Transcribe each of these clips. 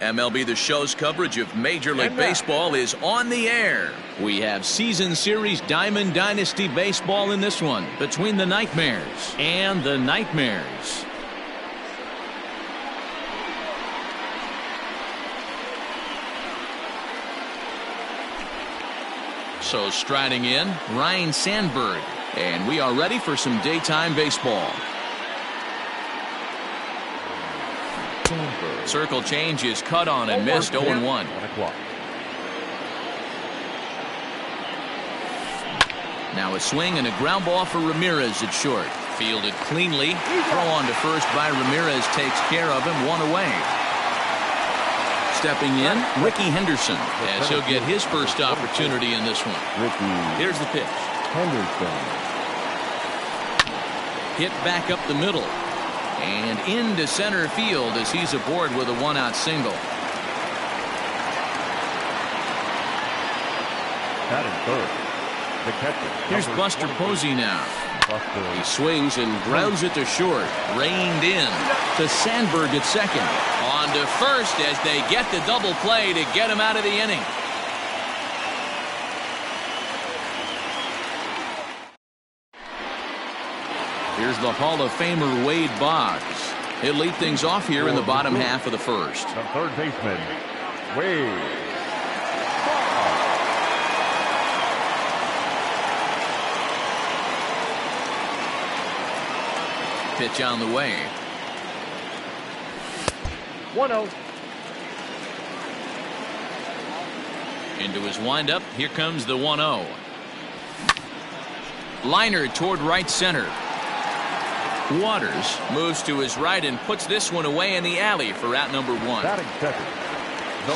MLB The Show's coverage of Major League Baseball is on the air. We have Season Series Diamond Dynasty Baseball in this one between the Nightmares and the Nightmares. So striding in, Ryne Sandberg. And we are ready for some daytime baseball. Circle change is cut on and missed. 0-1. Now a swing and a ground ball for Ramirez at short. Fielded cleanly. Throw on to first by Ramirez takes care of him. 1 away. Stepping in, Rickey Henderson, as he'll get his first opportunity in this one. Here's the pitch. Hit back up the middle. And into center field as he's aboard with a 1-out single. Here's Buster Posey now. He swings and grounds it to short. Reined in to Sandberg at second. On to first as they get the double play to get him out of the inning. Here's the Hall of Famer Wade Boggs. He'll lead things off here in the bottom half of the first. The third baseman, Wade Boggs. Pitch on the way. 1-0. Into his windup. Here comes the 1-0. Liner toward right center. Waters moves to his right and puts this one away in the alley for out number 1.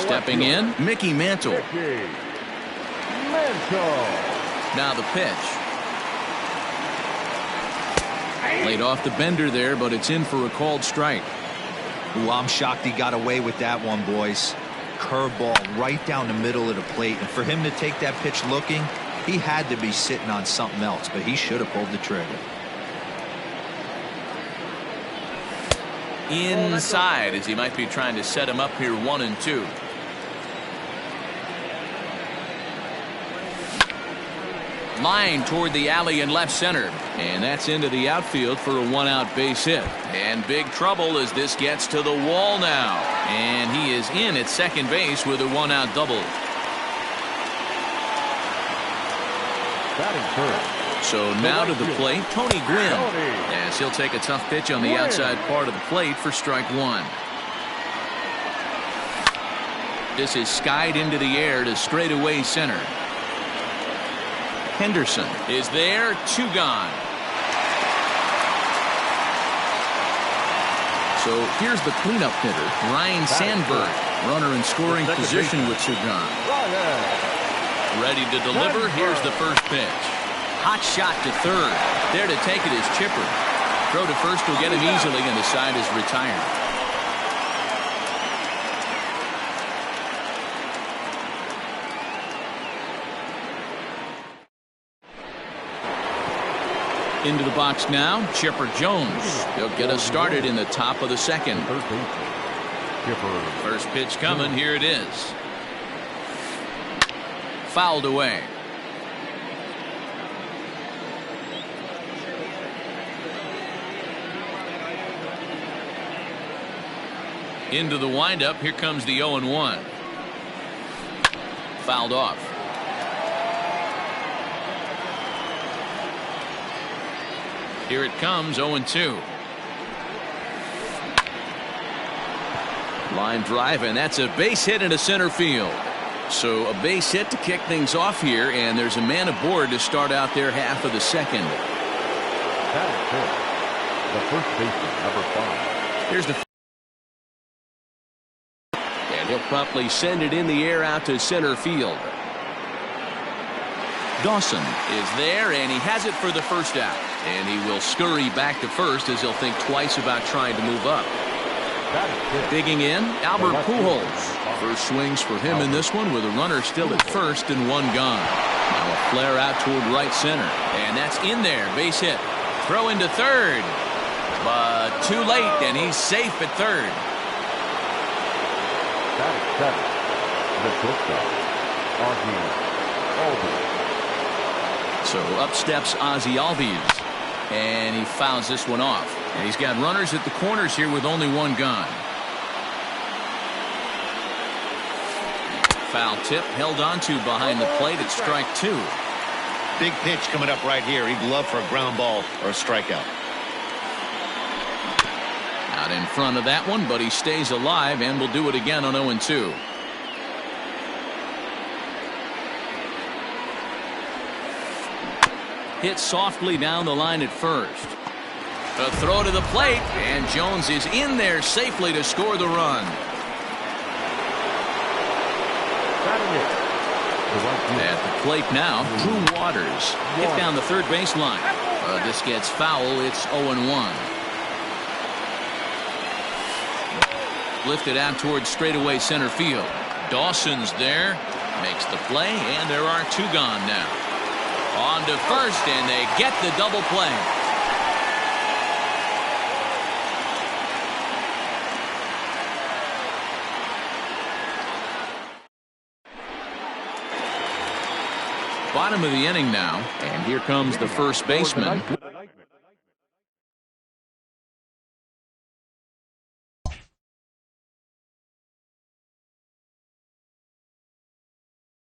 Stepping in, Mickey Mantle. Now the pitch. Laid off the bender there, but it's in for a called strike. Ooh, I'm shocked he got away with that one, boys. Curveball right down the middle of the plate, and for him to take that pitch looking, he had to be sitting on something else, but he should have pulled the trigger. Inside as he might be trying to set him up here 1-2. Line toward the alley in left center, and that's into the outfield for a 1-out base hit. And big trouble as this gets to the wall now, and he is in at second base with a 1-out double. Batting first. So now to the plate, Tony Gwynn, as he'll take a tough pitch on the outside part of the plate for strike 1. This is skied into the air to straightaway center. Henderson is there, 2 gone. So here's the cleanup hitter, Ryne Sandberg, runner in scoring position with 2 gone. Ready to deliver, here's the first pitch. Hot shot to third. There to take it is Chipper. Throw to first will get him easily, and the side is retired. Into the box now, Chipper Jones. He'll get us started in the top of the second. First pitch coming, here it is. Fouled away. Into the windup, here comes the 0-1. Fouled off. Here it comes, 0-2. Line drive, and that's a base hit into center field. So a base hit to kick things off here, and there's a man aboard to start out their half of the second. That is the first baseman, number 5. Here's the he'll promptly send it in the air out to center field. Dawson is there, and he has it for the first out. And he will scurry back to first as he'll think twice about trying to move up. Digging in, Albert Pujols. First swings for him in this one with a runner still at first and 1 gone. Now a flare out toward right center. And that's in there, base hit. Throw into third. But too late, and he's safe at third. Batting seventh, the shortstop, Ozzie Albies. So up steps Ozzie Albies, and he fouls this one off. And he's got runners at the corners here with only one gone. Foul tip held onto behind the plate at strike two. Big pitch coming up right here. He'd love for a ground ball or a strikeout. Out in front of that one, but he stays alive and will do it again on 0-2. Hit softly down the line at first. A throw to the plate, and Jones is in there safely to score the run. At the plate now, Drew Waters. Hit down the third baseline. This gets foul. It's 0-1. Lifted out towards straightaway center field. Dawson's there. Makes the play, and there are two gone now. On to first, and they get the double play. Bottom of the inning now, and here comes the first baseman.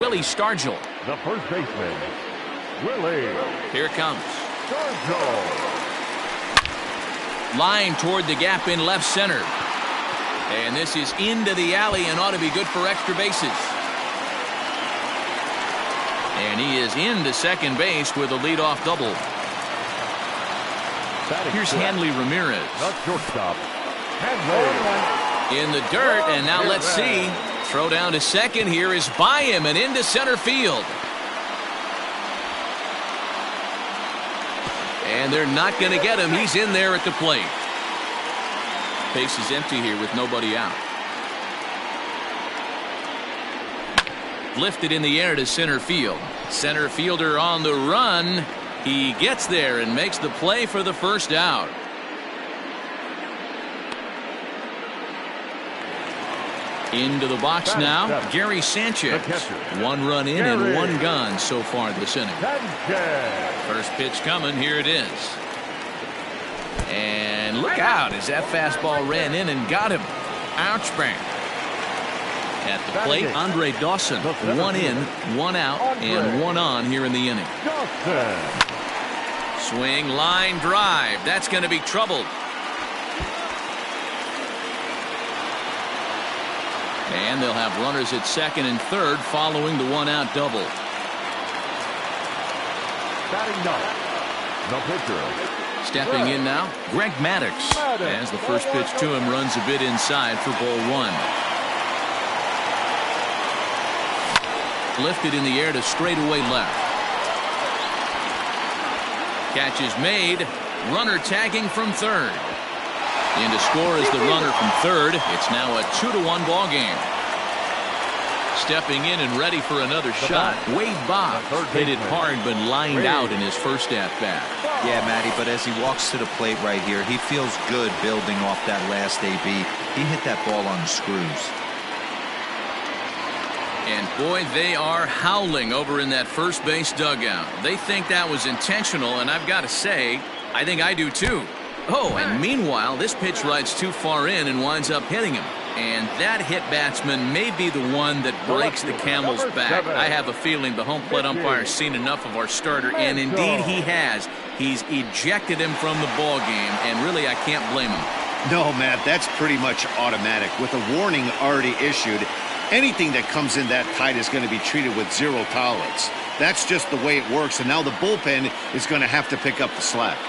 Willie Stargell. The first baseman, Willie. Here it comes. Stargell. Line toward the gap in left center. And this is into the alley and ought to be good for extra bases. And he is into second base with a leadoff double. Here's Hanley Ramirez. The shortstop, Hanley. In the dirt, and now let's see. Throw down to second here is by him and into center field. And they're not going to get him. He's in there at the plate. Base is empty here with nobody out. Lifted in the air to center field. Center fielder on the run. He gets there and makes the play for the first out. Into the box now, Gary Sanchez. One run in and one gone so far this inning. First pitch coming. Here it is. And look out as that fastball ran in and got him. Ouch, bang. At the plate, Andre Dawson. One in, one out, and one on here in the inning. Swing, line drive. That's going to be trouble. And they'll have runners at second and third following the one-out double. Batting ninth, the pitcher. Stepping in now, Greg Maddux. As the first pitch to him runs a bit inside for ball one. Lifted in the air to straightaway left. Catch is made. Runner tagging from third. In to score is the runner from third. It's now a 2-1 ball game. Stepping in and ready for another shot. Wade Boggs hit it hard but lined out in his first at bat. Yeah, Matty, but as he walks to the plate right here, he feels good building off that last AB. He hit that ball on the screws. And boy, they are howling over in that first base dugout. They think that was intentional, and I've got to say, I think I do too. Oh, and meanwhile, this pitch rides too far in and winds up hitting him. And that hit batsman may be the one that breaks the camel's back. I have a feeling the home plate umpire's seen enough of our starter, and indeed he has. He's ejected him from the ball game, and really I can't blame him. No, Matt, that's pretty much automatic. With a warning already issued, anything that comes in that tight is going to be treated with zero tolerance. That's just the way it works, and now the bullpen is going to have to pick up the slack.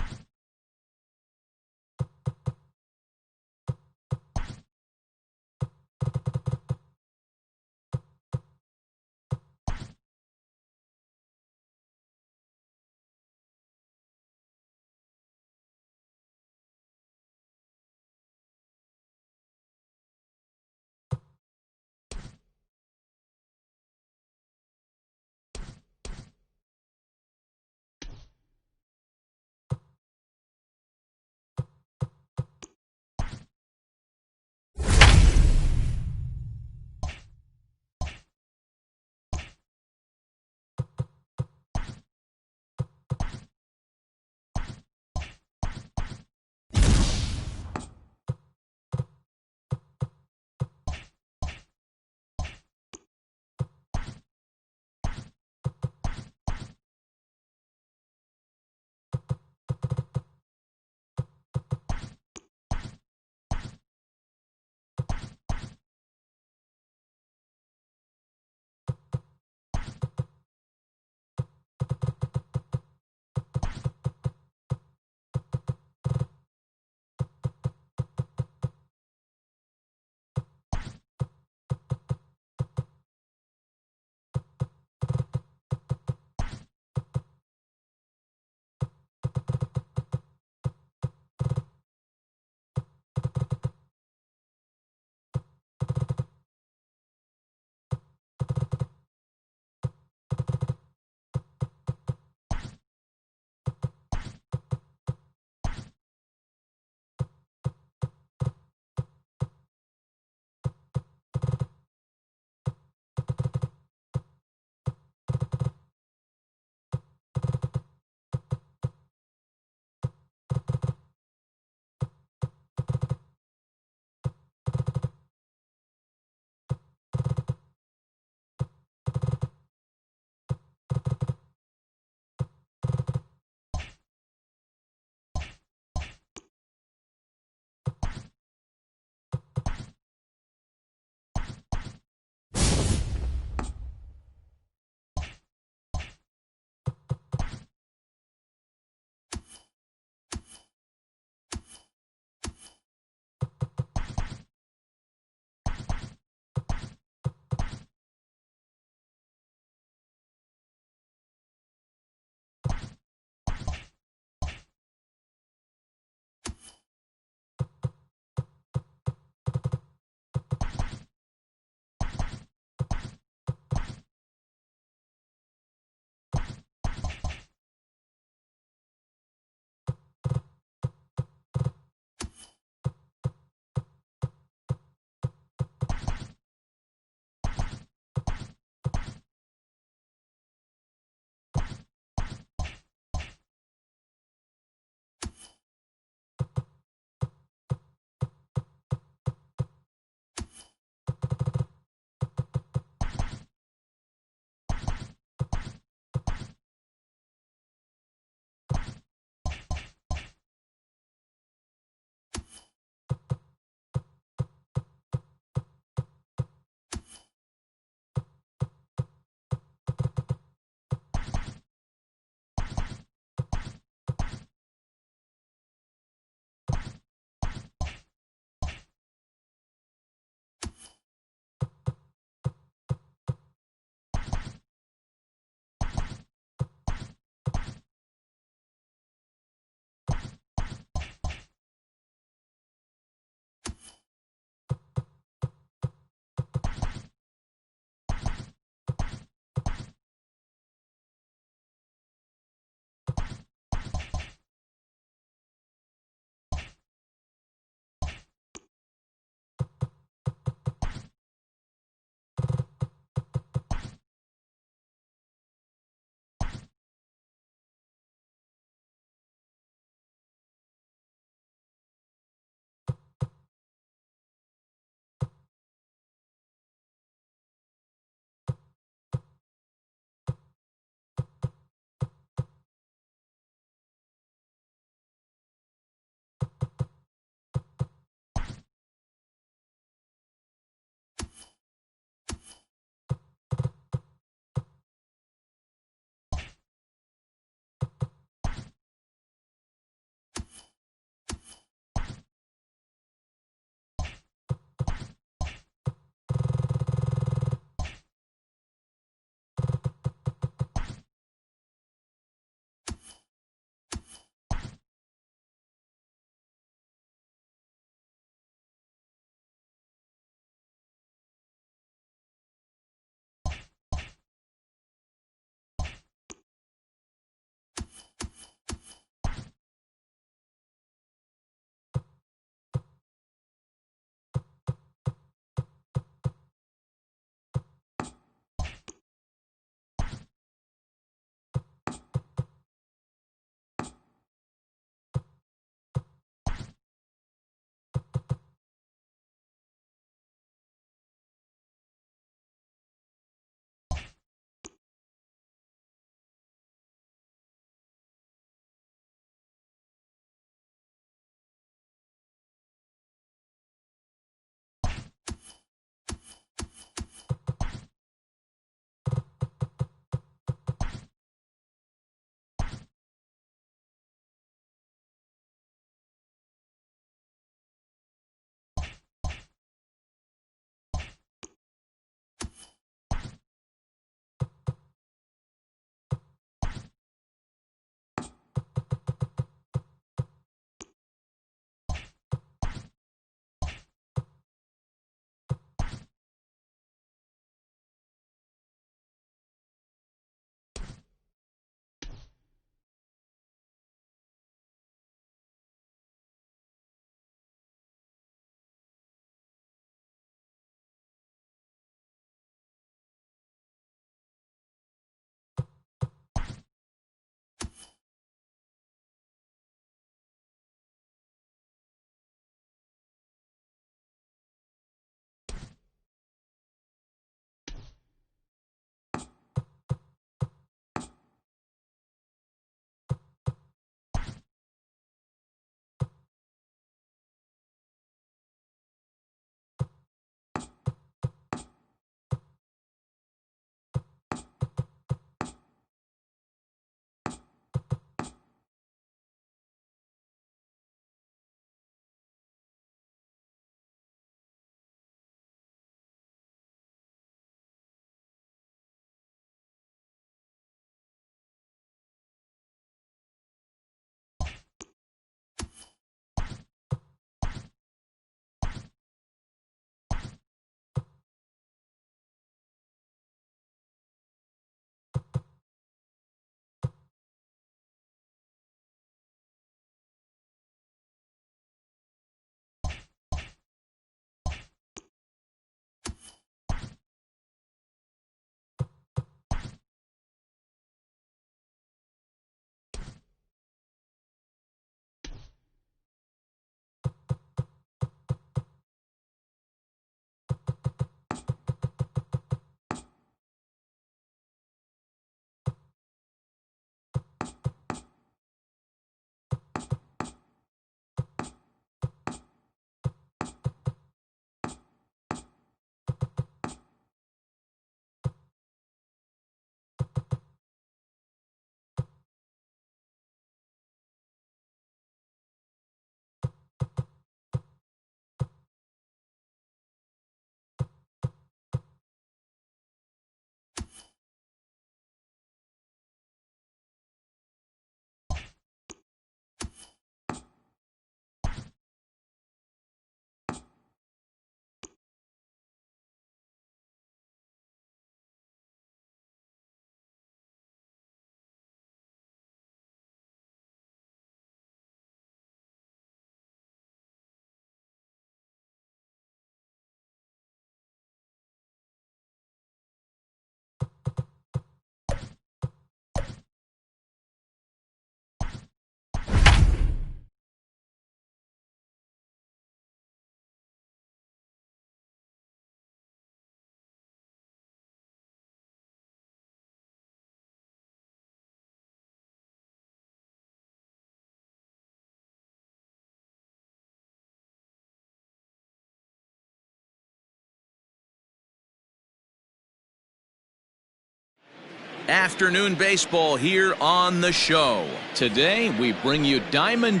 Afternoon baseball here on the show. Today we bring you Diamond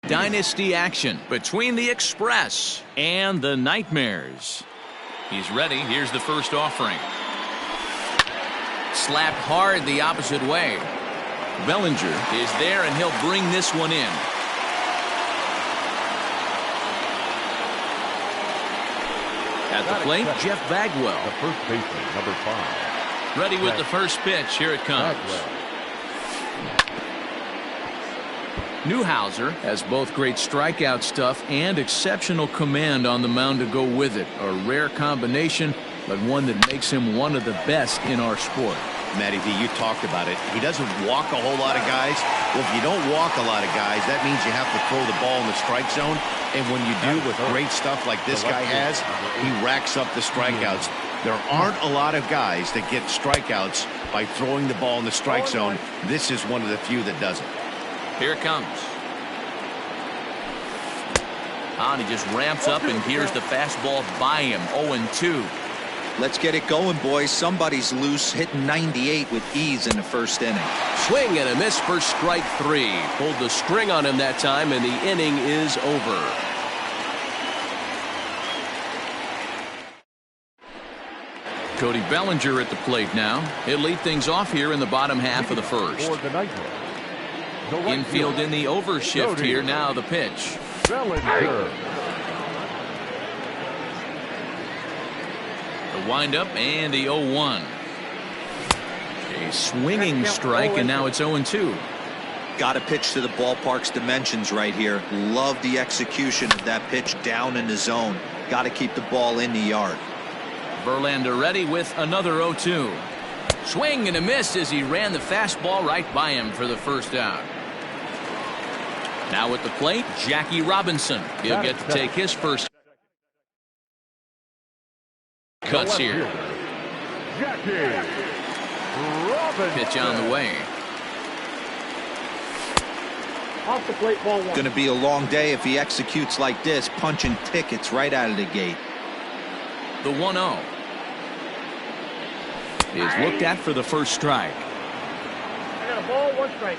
Dynasty action between the Express and the Nightmares. He's ready. Here's the first offering. Slapped hard the opposite way. Bellinger is there, and he'll bring this one in. At the plate, Jeff Bagwell. The first baseman, number 5. Ready with the first pitch. Here it comes. Newhouser has both great strikeout stuff and exceptional command on the mound to go with it. A rare combination, but one that makes him one of the best in our sport. Matty V, you talked about it. He doesn't walk a whole lot of guys. Well, if you don't walk a lot of guys, that means you have to throw the ball in the strike zone. And when you do with great stuff like this guy has, he racks up the strikeouts. There aren't a lot of guys that get strikeouts by throwing the ball in the strike zone. This is one of the few that does it. Here it comes. And he just ramps up, and here's the fastball by him. 0-2. Let's get it going, boys. Somebody's loose, hitting 98 with ease in the first inning. Swing and a miss for strike 3. Pulled the string on him that time, and the inning is over. Cody Bellinger at the plate now. He'll lead things off here in the bottom half of the first. Infield in the overshift here. Now the pitch. Bellinger. The windup and the 0-1. A swinging strike, and now it's 0-2. Got to pitch to the ballpark's dimensions right here. Love the execution of that pitch down in the zone. Got to keep the ball in the yard. Verlander ready with another 0-2. Swing and a miss as he ran the fastball right by him for the first out. Now at the plate, Jackie Robinson. He'll get to take his first cuts here. Pitch on the way. Off the plate, ball 1. Going to be a long day if he executes like this, punching tickets right out of the gate. The 1-0 is looked at for the first strike. I got a ball, 1 strike.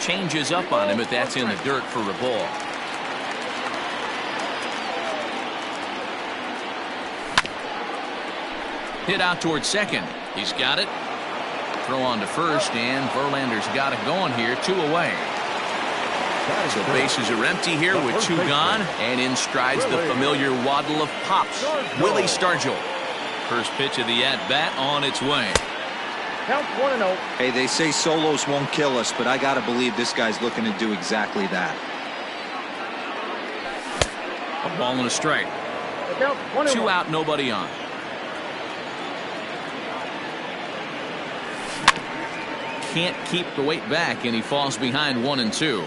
Changes up on him, but that's in the dirt for a ball. Hit out towards second. He's got it. Throw on to first, and Verlander's got it going here. 2 away. So bases are empty here with 2 gone, and in strides the familiar waddle of Pops, Willie Stargell. First pitch of the at-bat on its way. Count 1-0. Hey, they say solos won't kill us, but I got to believe this guy's looking to do exactly that. A ball and a strike. Count 1-1. 2 out, nobody on. Can't keep the weight back, and he falls behind 1-2.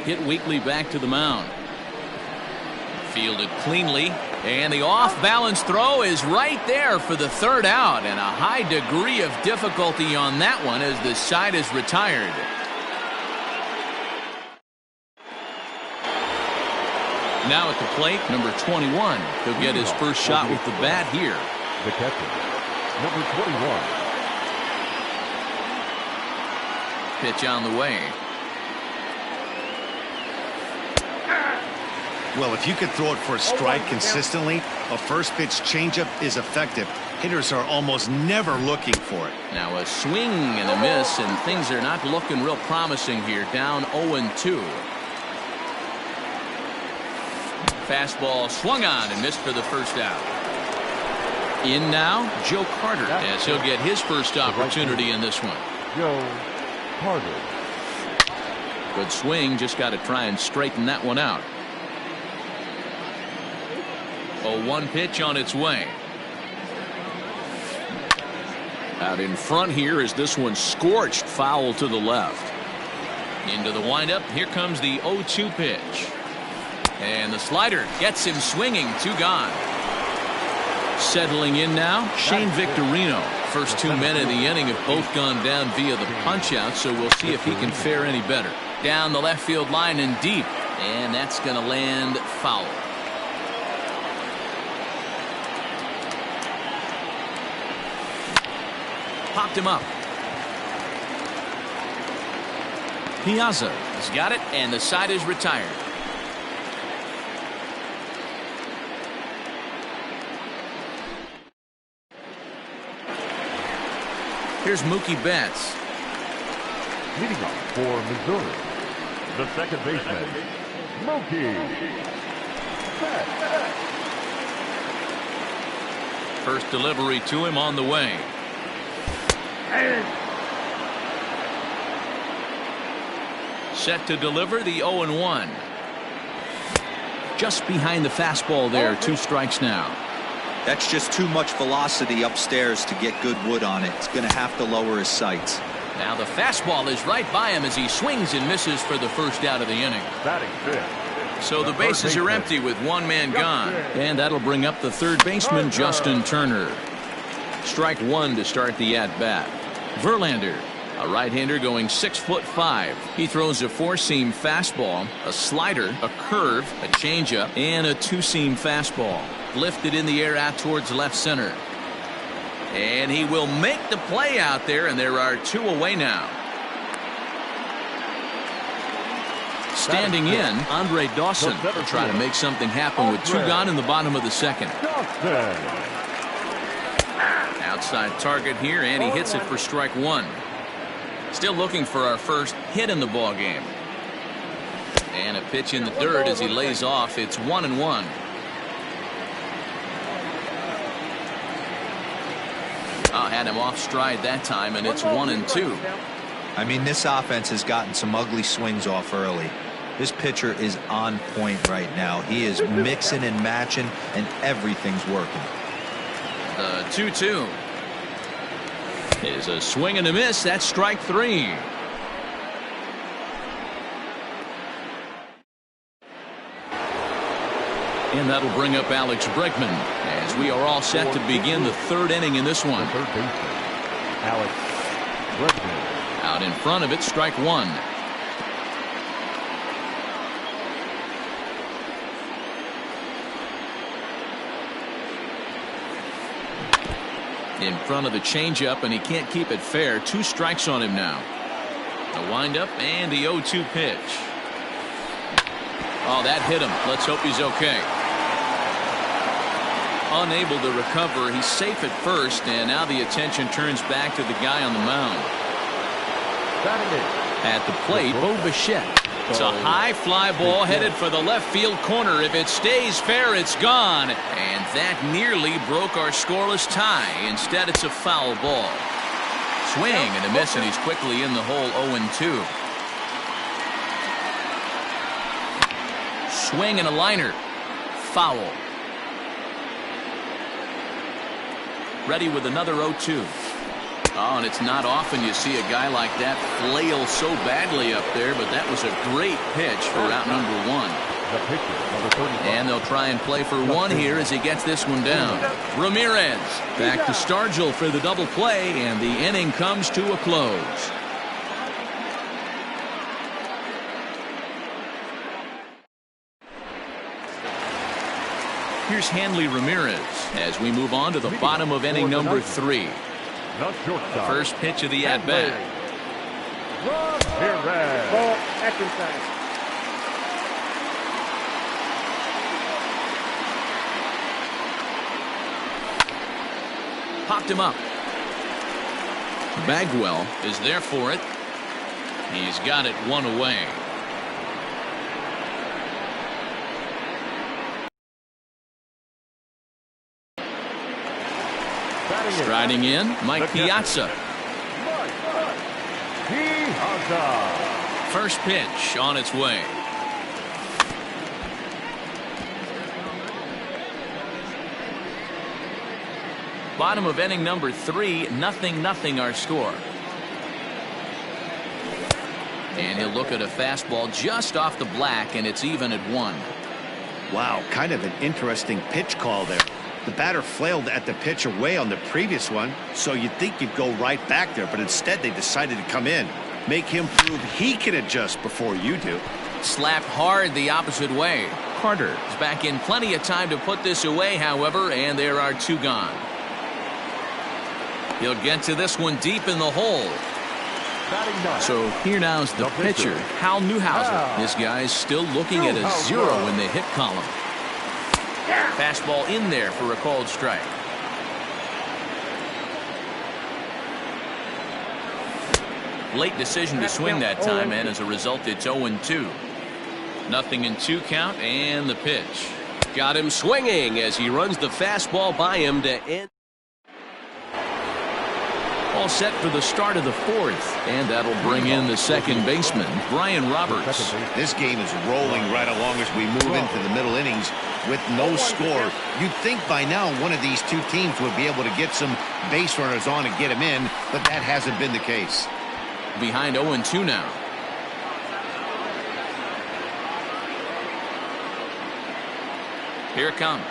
Hit weakly back to the mound. Fielded cleanly, and the off-balance throw is right there for the third out, and a high degree of difficulty on that one as the side is retired. Now at the plate, number 21. He'll get his first shot with the bat here. The catcher, number 21. Pitch on the way. Well, if you could throw it for a strike consistently, a first pitch changeup is effective. Hitters are almost never looking for it. Now a swing and a miss, and things are not looking real promising here. Down 0-2. Fastball swung on and missed for the first out. In now, Joe Carter, as he'll get his first opportunity in this one. Joe Carter. Good swing, just got to try and straighten that one out. 0-1 pitch on its way. Out in front here is this one scorched foul to the left. Into the windup. Here comes the 0-2 pitch. And the slider gets him swinging. 2 gone. Settling in now, Shane Victorino. First 2 men in the inning have both gone down via the punch out, so we'll see if he can fare any better. Down the left field line and deep. And that's going to land foul. Popped him up. Piazza has got it, and the side is retired. Here's Mookie Betts. Leading off for Missouri, the second baseman, Mookie Betts. First delivery to him on the way. Set to deliver the 0-1. Just behind the fastball there. 2 strikes now. That's just too much velocity upstairs to get good wood on it. It's going to have to lower his sights. Now the fastball is right by him as he swings and misses for the first out of the inning. Batting fifth. So the bases are empty with 1 man gone. And that'll bring up the third baseman, Justin Turner. Strike 1 to start the at-bat. Verlander, a right-hander going 6'5". He throws a 4-seam fastball, a slider, a curve, a changeup, and a 2-seam fastball. Lifted in the air out towards left center. And he will make the play out there, and there are 2 away now. Standing in, Andre Dawson will try to make something happen with 2 gone in the bottom of the second. Outside target here, and he hits it for strike 1. Still looking for our first hit in the ball game. And a pitch in the dirt as he lays off. It's 1-1. Had him off stride that time, and it's 1-2. I mean, this offense has gotten some ugly swings off early. This pitcher is on point right now. He is mixing and matching, and everything's working. The 2-2 is a swing and a miss. That's strike 3. And that'll bring up Alex Bregman as we are all set to begin the 3rd inning in this one. Third baseman, Alex Bregman. Out in front of it, strike 1. In front of the changeup, and he can't keep it fair. 2 strikes on him now. The windup and the 0-2 pitch. Oh, that hit him. Let's hope he's okay. Unable to recover. He's safe at first, and now the attention turns back to the guy on the mound. At the plate, Bo Bichette. It's a high fly ball headed for the left field corner. If it stays fair, it's gone. And that nearly broke our scoreless tie. Instead, it's a foul ball. Swing and a miss, and he's quickly in the hole. 0-2. Swing and a liner. Foul. Ready with another 0-2. Oh, and it's not often you see a guy like that flail so badly up there, but that was a great pitch for out number 1. And they'll try and play for 1 here as he gets this one down. Ramirez back to Stargell for the double play, and the inning comes to a close. Here's Hanley Ramirez as we move on to the bottom of inning number 3. The first pitch of the at-bat. Ball, action time. Popped him up. Bagwell is there for it. He's got it 1 away. Striding in, Mike Piazza. First pitch on its way. Bottom of inning number 3, 0-0 our score. And he'll look at a fastball just off the black, and it's even at 1. Wow, kind of an interesting pitch call there. The batter flailed at the pitch away on the previous one, so you'd think you'd go right back there, but instead they decided to come in. Make him prove he can adjust before you do. Slapped hard the opposite way. Carter is back in plenty of time to put this away, however, and there are 2 gone. He'll get to this one deep in the hole. So here now's the pitcher, Hal Newhouser. This guy's still looking at a 0 in the hit column. Fastball in there for a called strike. Late decision to swing that time, and as a result, it's 0-2. Nothing in 2 count, and the pitch. Got him swinging as he runs the fastball by him to end. All set for the start of the 4th, and that'll bring in the second baseman, Brian Roberts. This game is rolling right along as we move into the middle innings with no score. You'd think by now one of these 2 teams would be able to get some base runners on and get them in, but that hasn't been the case. Behind 0-2 now. Here it comes.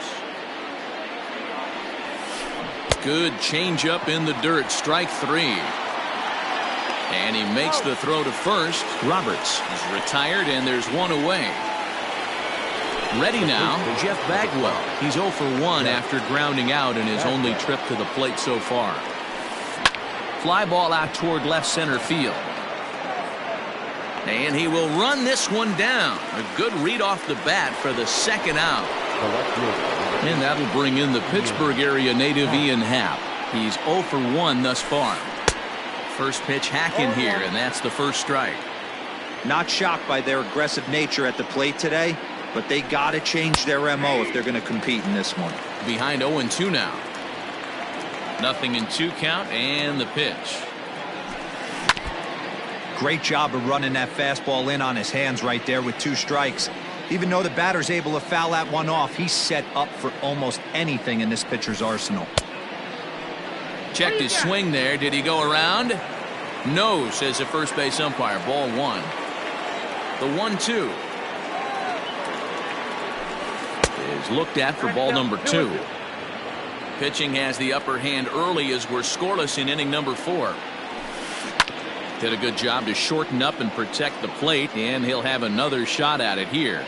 Good changeup in the dirt. Strike 3. And he makes the throw to first. Roberts is retired, and there's 1 away. Ready now, Jeff Bagwell. He's 0 for 1 after grounding out in his only trip to the plate so far. Fly ball out toward left center field. And he will run this one down. A good read off the bat for the second out. And that'll bring in the Pittsburgh area native Ian Happ. He's 0 for 1 thus far. First pitch hack in here, and that's the first strike. Not shocked by their aggressive nature at the plate today, but they got to change their MO if they're going to compete in this one. Behind 0-2 now. Nothing in 2 count, and the pitch. Great job of running that fastball in on his hands right there with 2 strikes. Even though the batter's able to foul that one off, he's set up for almost anything in this pitcher's arsenal. Checked his swing there. Did he go around? No, says the first base umpire. Ball 1. The 1-2 is looked at for ball number 2. Pitching has the upper hand early as we're scoreless in inning number 4. Did a good job to shorten up and protect the plate, and he'll have another shot at it here.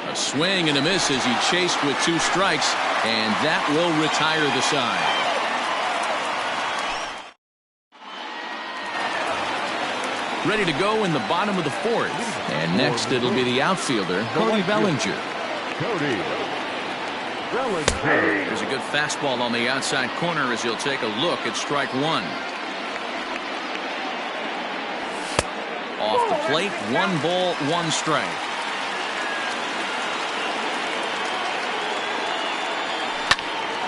A swing and a miss as he chased with 2 strikes, and that will retire the side. Ready to go in the bottom of the 4th, and next it'll be the outfielder, Cody Bellinger. There's a good fastball on the outside corner as he'll take a look at strike 1. Off the plate, 1 ball, 1 strike.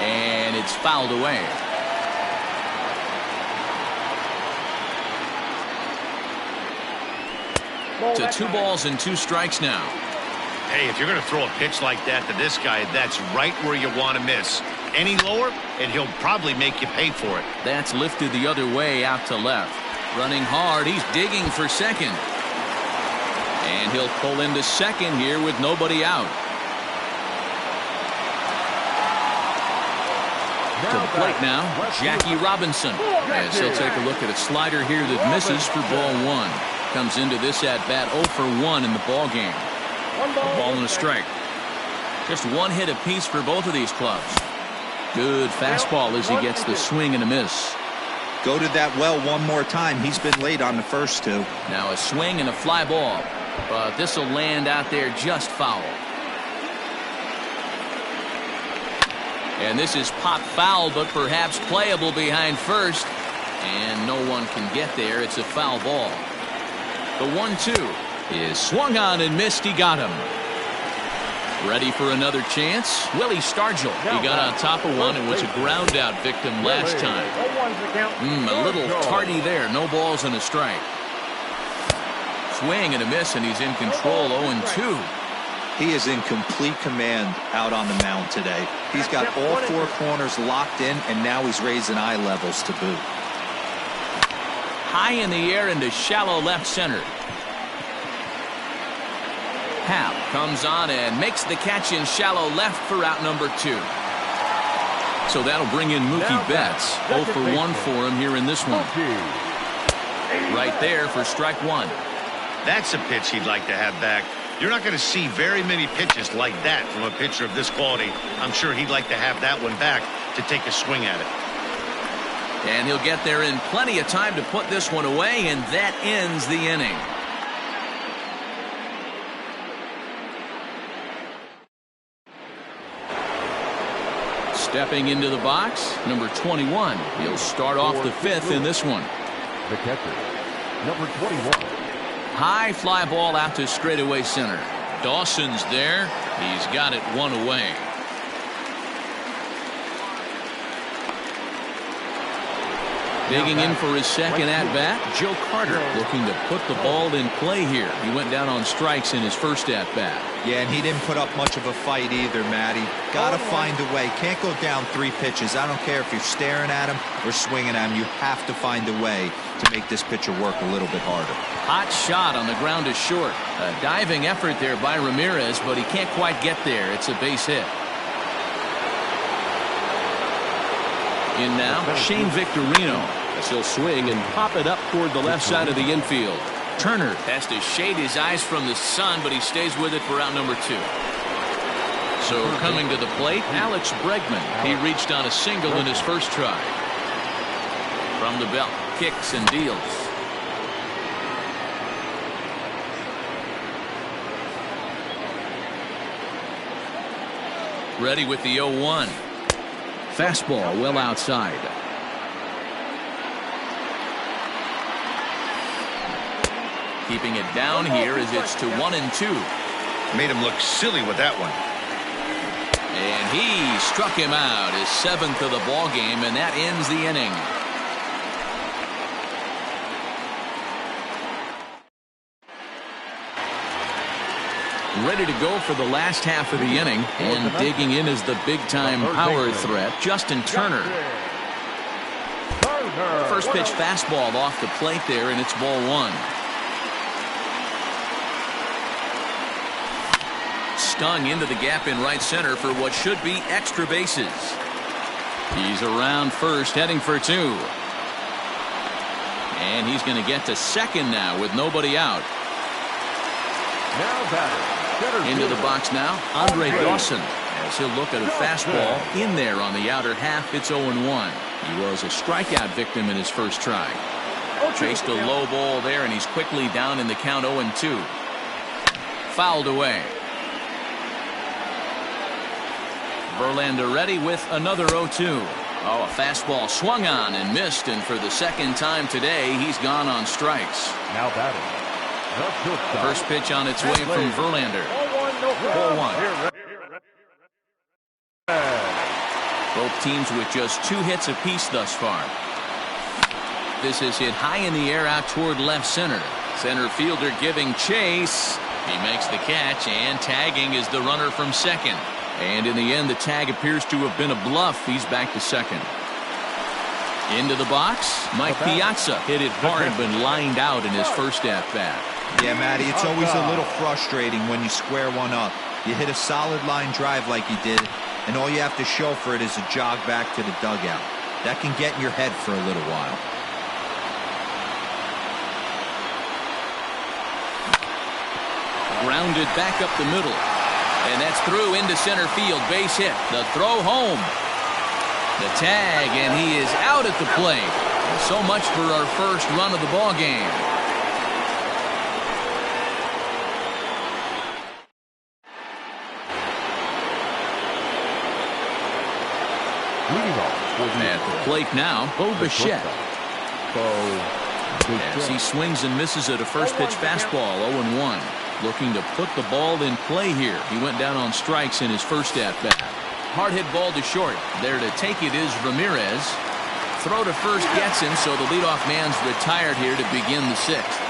And it's fouled away. To 2 balls and 2 strikes now. Hey, if you're going to throw a pitch like that to this guy, that's right where you want to miss. Any lower, and he'll probably make you pay for it. That's lifted the other way out to left. Running hard, he's digging for second. And he'll pull into second here with nobody out. To the plate now, Jackie Robinson. As he'll take a look at a slider here that misses for ball 1. Comes into this at-bat 0 for 1 in the ball game. A ball and a strike. Just 1 hit apiece for both of these clubs. Good fastball as he gets the swing and a miss. Go to that well one more time. He's been late on the first 2. Now a swing and a fly ball. But this will land out there just foul. And this is pop foul, but perhaps playable behind first. And no one can get there. It's a foul ball. The 1-2 is swung on and missed. He got him. Ready for another chance? Willie Stargell. He got on top of one and was a ground out victim last time. A little tardy there. No balls and a strike. Swing and a miss, and he's in control. 0-2. He is in complete command out on the mound today. He's got all 4 corners locked in, and now he's raising eye levels to boot. High in the air into shallow left center. Happ comes on and makes the catch in shallow left for out number 2. So that'll bring in Mookie Betts. 0 for 1 for him here in this one. Right there for strike one. That's a pitch he'd like to have back. You're not going to see very many pitches like that from a pitcher of this quality. I'm sure he'd like to have that one back to take a swing at it. And he'll get there in plenty of time to put this one away, and that ends the inning. Stepping into the box, number 21. He'll start off the fifth in this one. The catcher, number 21. High fly ball out to straightaway center. Dawson's there. He's got it one away. Digging in for his second at-bat, Joe Carter looking to put the ball in play here. He went down on strikes in his first at-bat. Yeah, and he didn't put up much of a fight either, Matty. Got to find a way. Can't go down 3 pitches. I don't care if you're staring at him or swinging at him. You have to find a way to make this pitcher work a little bit harder. Hot shot on the ground is short. A diving effort there by Ramirez, but he can't quite get there. It's a base hit. In now, Shane Victorino, as he'll swing and pop it up toward the left side of the infield. Turner has to shade his eyes from the sun, but he stays with it for out number 2. So coming to the plate, Alex Bregman. He reached on a single in his first try. From the belt, kicks and deals. Ready with the 0-1. Fastball well outside. Keeping it down here as it's to 1-2. Made him look silly with that one. And he struck him out, his 7th of the ball game, and that ends the inning. Ready to go for the last half of the inning, and digging in is the big-time power threat, Justin Turner. First pitch fastball off the plate there, and it's ball 1. Stung into the gap in right center for what should be extra bases. He's around first, heading for 2. And he's going to get to second now with nobody out. Now batter. Into the box now, Andre Dawson, as he'll look at a fastball in there on the outer half. It's 0-1. He was a strikeout victim in his first try. Chased a low ball there, and he's quickly down in the count 0-2. Fouled away. Verlander ready with another 0-2. Oh, a fastball swung on and missed, and for the second time today, he's gone on strikes. Now batting. First pitch on its way from Verlander. 4-1. Both teams with just 2 hits apiece thus far. This is hit high in the air out toward left center. Center fielder giving chase. He makes the catch, and tagging is the runner from second. And in the end, the tag appears to have been a bluff. He's back to second. Into the box, Mike Piazza hit it hard, but lined out in his first at-bat. Yeah, Matty, it's always a little frustrating when you square one up. You hit a solid line drive like you did, and all you have to show for it is a jog back to the dugout. That can get in your head for a little while. Grounded back up the middle. And that's through into center field. Base hit. The throw home. The tag, and he is out at the plate. So much for our first run of the ball game. At the plate now, Bo Bichette. As he swings and misses at a first pitch fastball, 0-1. Looking to put the ball in play here. He went down on strikes in his first at-bat. Hard hit ball to short. There to take it is Ramirez. Throw to first gets him, so the leadoff man's retired here to begin the 6th.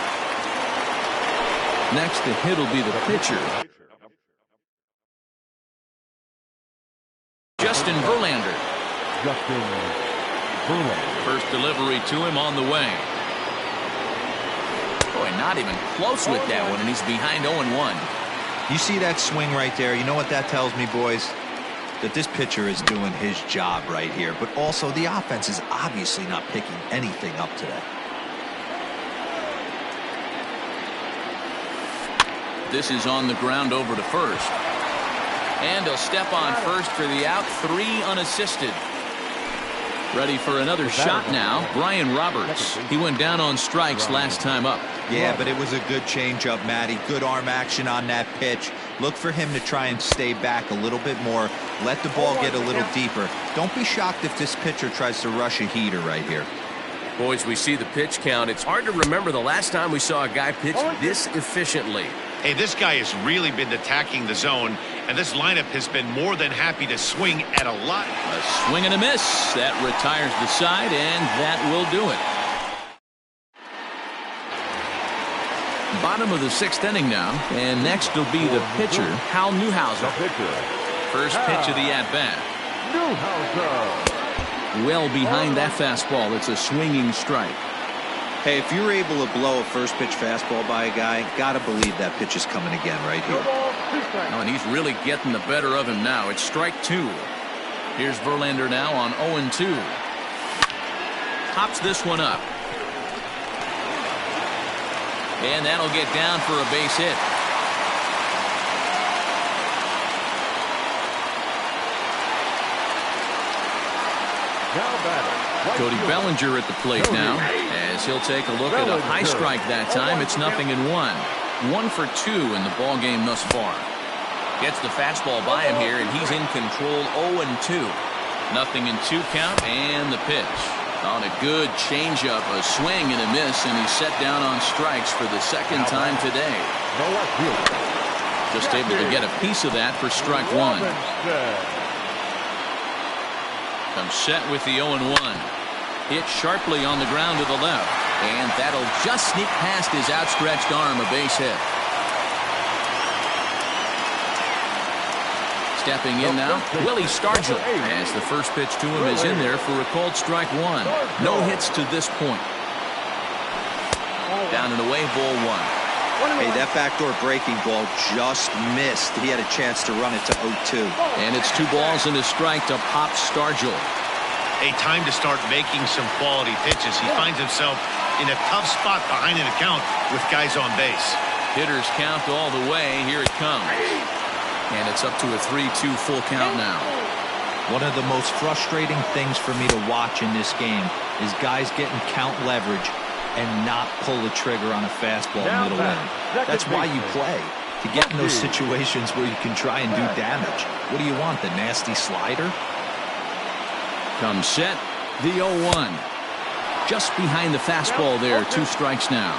Next to hit will be the pitcher, Justin Verlander. First delivery to him on the way. Boy, not even close with that one, and he's behind 0-1. You see that swing right there? You know what that tells me, boys? that this pitcher is doing his job right here, but also the offense is obviously not picking anything up today. This is on the ground over to first. And he'll step on first for the out. 3 unassisted. Ready for another shot now. Brian Roberts. He went down on strikes last time up. Yeah, but it was a good changeup, Matty. Good arm action on that pitch. Look for him to try and stay back a little bit more. Let the ball get a little deeper. Don't be shocked if this pitcher tries to rush a heater right here. Boys, we see the pitch count. It's hard to remember the last time we saw a guy pitch this efficiently. Hey, this guy has really been attacking the zone, and this lineup has been more than happy to swing at a lot. A swing and a miss. That retires the side, and that will do it. Bottom of the 6th inning now, and next will be the pitcher, Hal Newhouser. First pitch of the at-bat. Well behind that fastball. It's a swinging strike. Hey, if you're able to blow a first pitch fastball by a guy, gotta believe that pitch is coming again right here. Oh, and he's really getting the better of him now. It's strike 2. Here's Verlander now on 0-2. Hops this one up. And that'll get down for a base hit. Cody Bellinger at the plate now, as he'll take a look at a high strike that time. It's 0-1. 1 for 2 in the ball game thus far. Gets the fastball by him here, and he's in control. 0-2. 0-2 count, and the pitch. On a good changeup, a swing and a miss, and he's set down on strikes for the 2nd time today. Just able to get a piece of that for strike 1. Comes set with the 0-1. Hit sharply on the ground to the left, and that'll just sneak past his outstretched arm, a base hit. Stepping in now, Willie Stargell, as the first pitch to him is in there for a called strike 1. No hits to this point. Down and away, ball 1. Hey, that backdoor breaking ball just missed. He had a chance to run it to 0-2. And it's 2 balls and a strike to Pop Stargell. A time to start making some quality pitches. He finds himself in a tough spot behind an account with guys on base. Hitters count all the way. Here it comes. And it's up to a 3-2 full count now. One of the most frustrating things for me to watch in this game is guys getting count leverage and not pull the trigger on a fastball middle inning. That's why you play, to get in those situations where you can try and do damage. What do you want, the nasty slider? Comes set, the 0-1. Just behind the fastball there, 2 strikes now.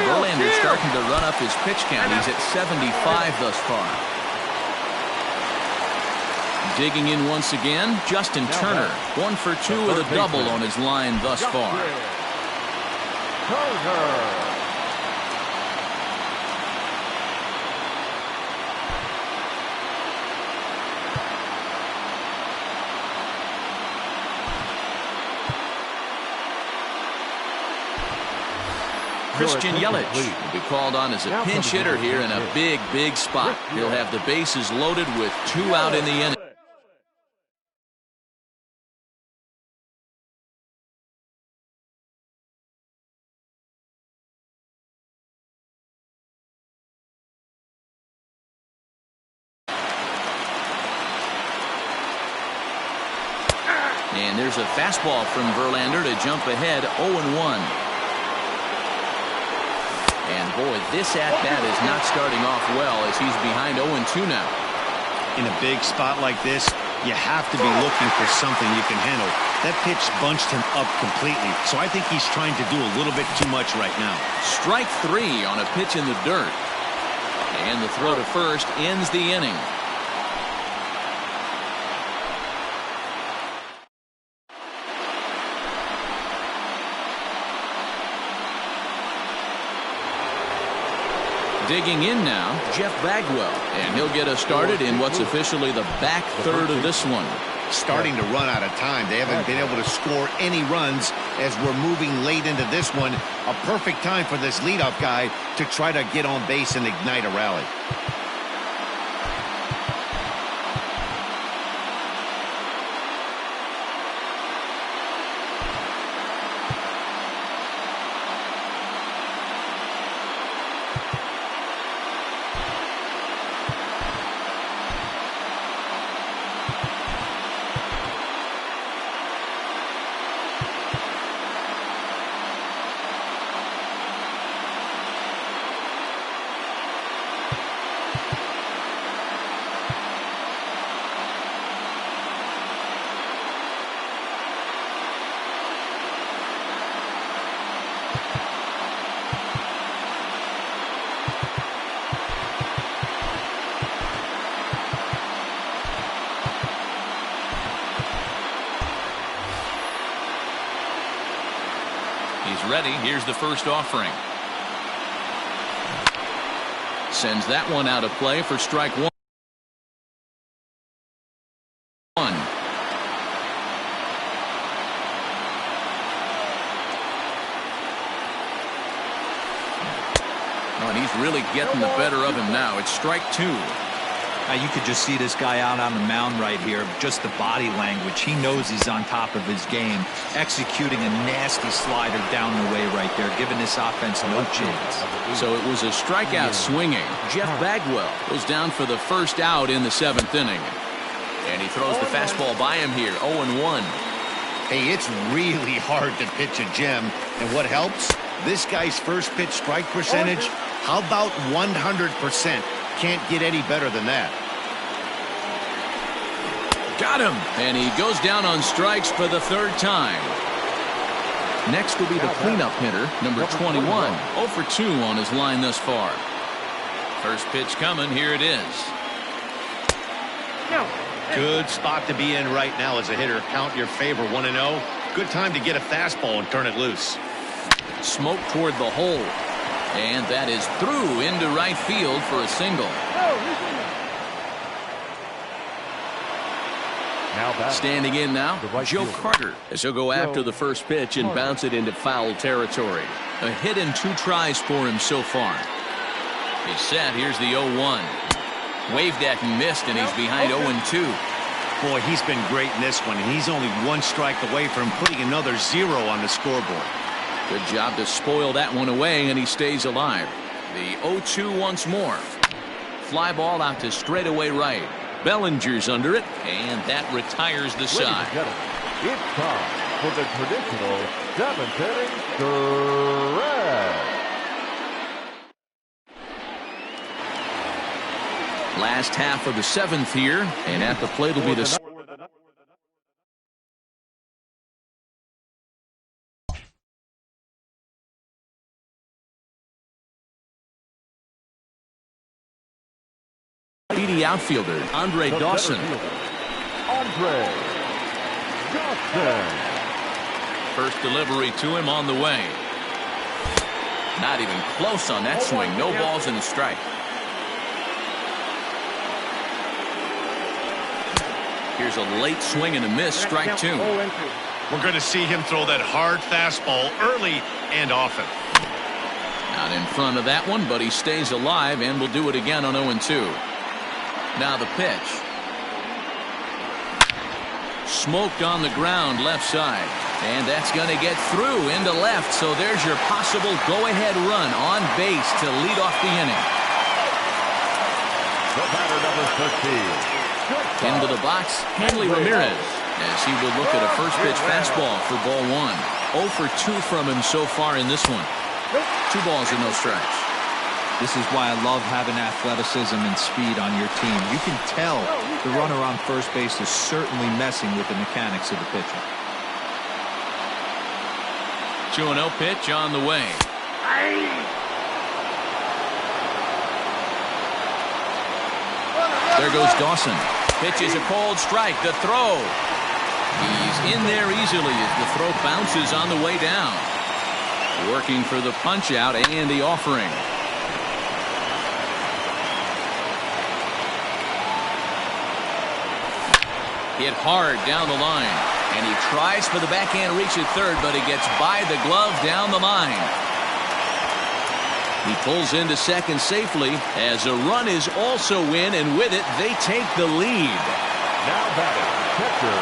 Verlander starting to run up his pitch count. He's at 75 thus far. Digging in once again, Justin Turner. 1 for 2 with a double on his line thus far. Christian Yelich will be called on as a pinch hitter here in a big, big spot. He'll have the bases loaded with 2 out in the inning. And there's a fastball from Verlander to jump ahead, 0-1. And boy, this at-bat is not starting off well as he's behind 0-2 now. In a big spot like this, you have to be looking for something you can handle. That pitch bunched him up completely, so I think he's trying to do a little bit too much right now. Strike 3 on a pitch in the dirt. And the throw to first ends the inning. Digging in now, Jeff Bagwell, and he'll get us started in what's officially the back third of this one. Starting to run out of time. They haven't been able to score any runs as we're moving late into this one. A perfect time for this leadoff guy to try to get on base and ignite a rally. ready. Here's the first offering. Sends that one out of play for strike one. Oh, and he's really getting the better of him now. It's strike two. Now you could just see this guy out on the mound right here. Just the body language. He knows he's on top of his game. Executing a nasty slider down the way right there, giving this offense no chance. So it was a strikeout swinging. Jeff Bagwell goes down for the first out in the 7th inning. And he throws the fastball by him here, 0-1. Hey, it's really hard to pitch a gem. And what helps? This guy's first pitch strike percentage, how about 100%? Can't get any better than that. Got him. And he goes down on strikes for the 3rd time. Next will be the cleanup hitter, number 21. 0 for 2 on his line thus far. First pitch coming. Here it is. Good spot to be in right now as a hitter. Count your favor, 1-0. Good time to get a fastball and turn it loose. Smoke toward the hole. And that is through into right field for a single. Standing in now, Joe Carter, as he'll go after the first pitch and bounce it into foul territory. A hit in 2 tries for him so far. He's set. Here's the 0-1. Waved at and missed, and he's behind 0-2. Boy, he's been great in this one, and he's only 1 strike away from putting another 0 on the scoreboard. Good job to spoil that one away, and he stays alive. The 0-2 once more. Fly ball out to straightaway right. Bellinger's under it, and that retires the side. It's time for the traditional 7th inning stretch. Last half of the 7th here, and at the plate will be the speedy outfielder, Andre Dawson. Andre Dawson. First delivery to him on the way. Not even close on that swing. No balls and a strike. Here's a late swing and a miss, strike 2. We're going to see him throw that hard fastball early and often. Not in front of that one, but he stays alive and will do it again on 0-2. Now the pitch. Smoked on the ground left side. And that's going to get through into left. So there's your possible go-ahead run on base to lead off the inning. The batter, number 15. Into the box, Hanley Ramirez, as he will look at a first pitch fastball for ball 1. 0 for 2 from him so far in this one. 2 balls and no strikes. This is why I love having athleticism and speed on your team. You can tell the runner on first base is certainly messing with the mechanics of the pitcher. 2-0 pitch on the way. There goes Dawson. Pitch is a cold strike. The throw. He's in there easily as the throw bounces on the way down. Working for the punch out and the offering. Hit hard down the line. And he tries for the backhand reach at third, but he gets by the glove down the line. He pulls into second safely as a run is also in, and with it, they take the lead. Now batting, pitcher.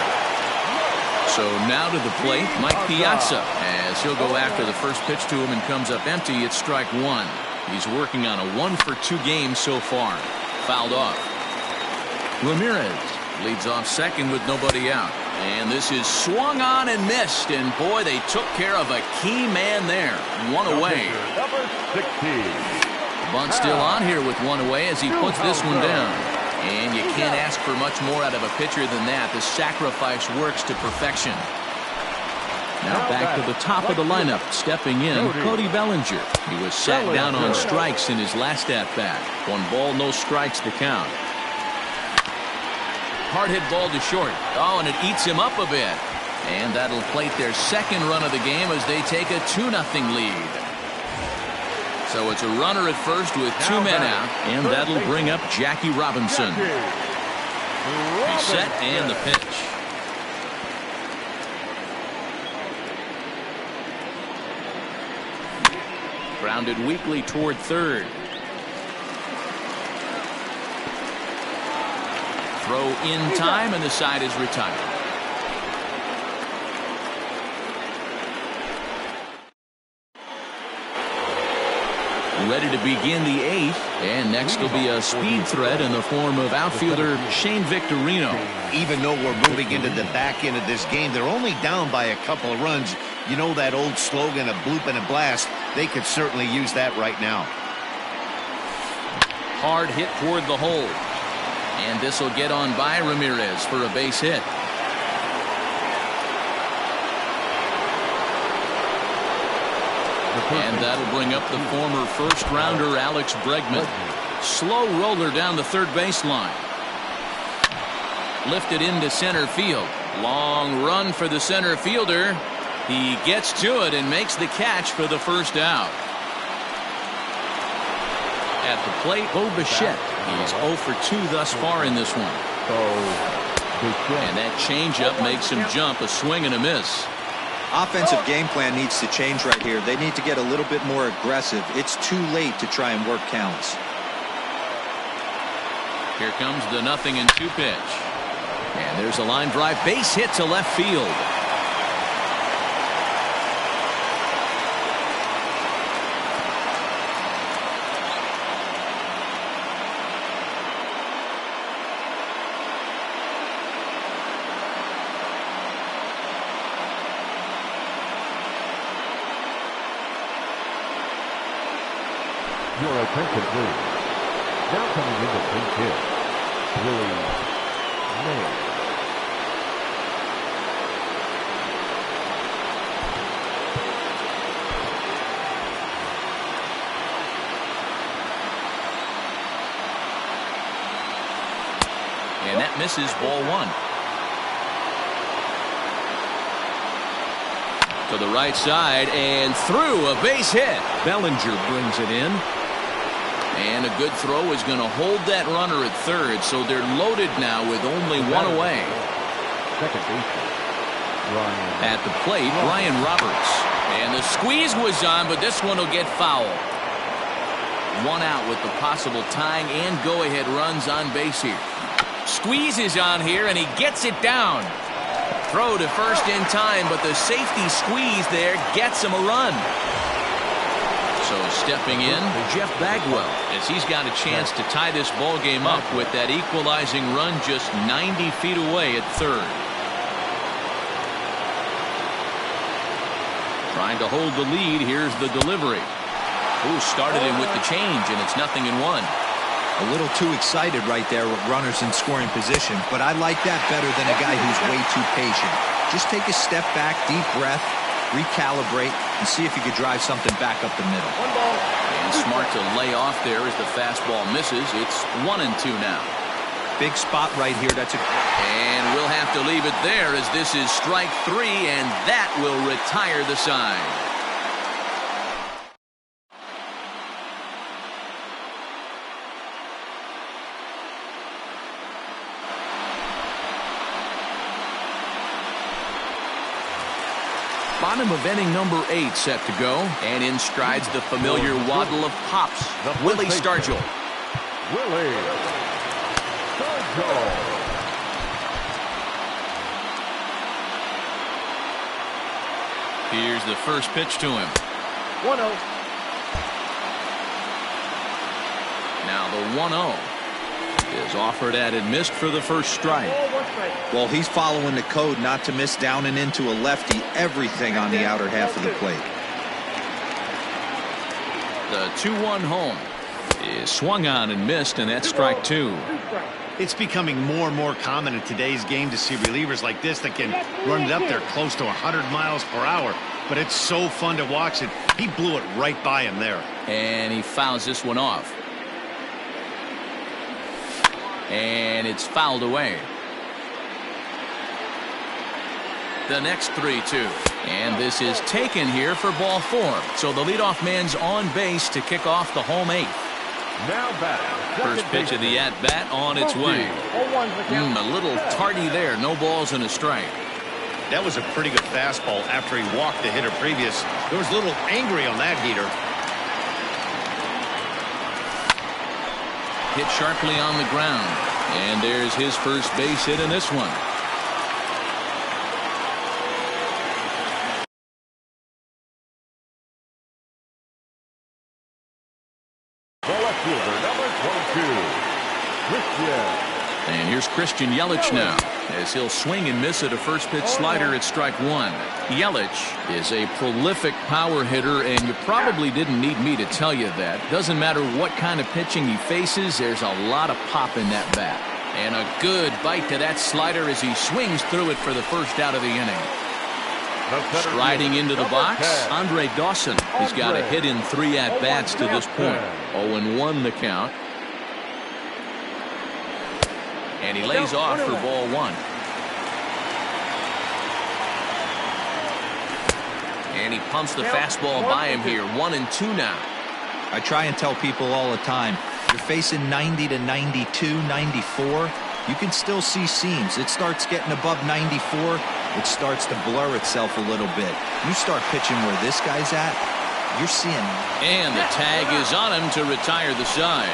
So now to the plate, Mike Piazza, as he'll go after the first pitch to him and comes up empty. It's strike 1. He's working on a 1 for 2 game so far. Fouled off. Ramirez leads off second with nobody out. And this is swung on and missed. And boy, they took care of a key man there. 1 away. Number 16. Bunt still on here with 1 away as he puts this one down. And you can't ask for much more out of a pitcher than that. The sacrifice works to perfection. Now back to the top of the lineup. Stepping in, Cody Bellinger. He was sat down on strikes in his last at-bat. 1 ball, no strikes to count. Hard hit ball to short. Oh, and it eats him up a bit. And that'll plate their second run of the game as they take a 2-0 lead. So it's a runner at first with 2 men out, and that'll bring up Jackie Robinson. He's set and the pitch. Grounded weakly toward third. Throw in time, and the side is retired. Ready to begin the 8th, and next will be a speed threat in the form of outfielder Shane Victorino. Even though we're moving into the back end of this game, they're only down by a couple of runs. You know that old slogan, a bloop and a blast. They could certainly use that right now. Hard hit toward the hole, and this will get on by Ramirez for a base hit. And that'll bring up the former first-rounder Alex Bregman. Slow roller down the third baseline. Lifted into center field. Long run for the center fielder. He gets to it and makes the catch for the first out. At the plate, Bo Bichette. He's 0 for 2 thus far in this one. And that changeup makes him jump, a swing and a miss. Offensive game plan needs to change right here. They need to get a little bit more aggressive. It's too late to try and work counts. Here comes the 0-2 pitch. And there's a line drive, base hit to left field. Your attention, please. Now coming in the pinch hit, Willie Mays. And that misses, ball 1. To the right side and through, a base hit. Bellinger brings it in. And a good throw is going to hold that runner at third, so they're loaded now with only 1 away. Second baseman, Ryan. At the plate, Ryan Roberts. And the squeeze was on, but this one will get foul. 1 out with the possible tying and go-ahead runs on base here. Squeeze is on here, and he gets it down. Throw to first in time, but the safety squeeze there gets him a run. So stepping in, Jeff Bagwell, as he's got a chance to tie this ball game up with that equalizing run just 90 feet away at third. Trying to hold the lead. Here's the delivery. Ooh, started him with the change, and it's 0-1. A little too excited right there with runners in scoring position, but I like that better than a guy who's way too patient. Just take a step back, deep breath, recalibrate, and see if you could drive something back up the middle. And smart to lay off there as the fastball misses. It's 1-2 now. Big spot right here. And we'll have to leave it there as this is strike 3, and that will retire the side. Bottom of inning number 8 set to go, and in strides the familiar waddle of pops, Willie Stargell. Willie Stargell. Here's the first pitch to him. 1-0. Now the 1-0 is offered at and missed for the first strike. Well, he's following the code not to miss down and into a lefty. Everything on the outer half of the plate. The 2-1 home is swung on and missed, and that's strike 2. It's becoming more and more common in today's game to see relievers like this that can run it up there close to 100 miles per hour. But it's so fun to watch it. He blew it right by him there. And he fouls this one off. And it's fouled away. The next 3-2. And this is taken here for ball 4. So the leadoff man's on base to kick off the home 8th. Now batting. First pitch of the at-bat on its way. A little tardy there. No balls and a strike. That was a pretty good fastball after he walked the hitter previous. There was a little angry on that heater. Hit sharply on the ground. And there's his first base hit in this one. The left fielder, number 22, Christian. And here's Christian Yelich now, as he'll swing and miss at a first pitch slider at strike 1. Yelich is a prolific power hitter, and you probably didn't need me to tell you that. Doesn't matter what kind of pitching he faces, there's a lot of pop in that bat. And a good bite to that slider as he swings through it for the first out of the inning. Striding into the box, Andre Dawson. He's got a hit in 3 at-bats to this point. 0-1 the count. And he lays off for ball 1. And he pumps the fastball by him here. 1-2 now. I try and tell people all the time, you're facing 90 to 92, 94. You can still see seams. It starts getting above 94. It starts to blur itself a little bit. You start pitching where this guy's at, you're seeing. And the tag is on him to retire the side.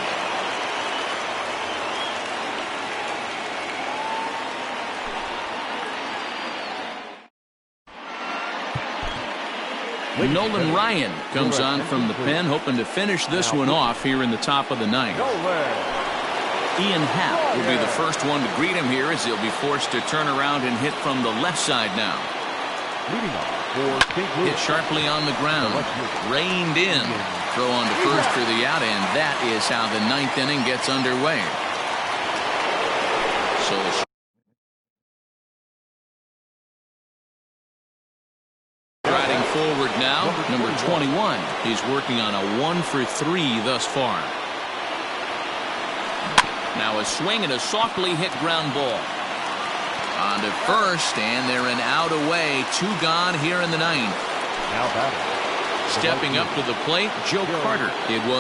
Nolan Ryan comes on from the pen, hoping to finish this one off here in the top of the 9th. Ian Happ will be the first one to greet him here, as he'll be forced to turn around and hit from the left side now. Hit sharply on the ground. Reined in. Throw on to first for the out, and that is how the 9th inning gets underway. So riding forward now, number 21. He's working on a 1-for-3 thus far. Now a swing and a softly hit ground ball. On to first, and they're an out away. 2 gone here in the 9th. Now batting. Stepping up to the plate, Joe Carter. It was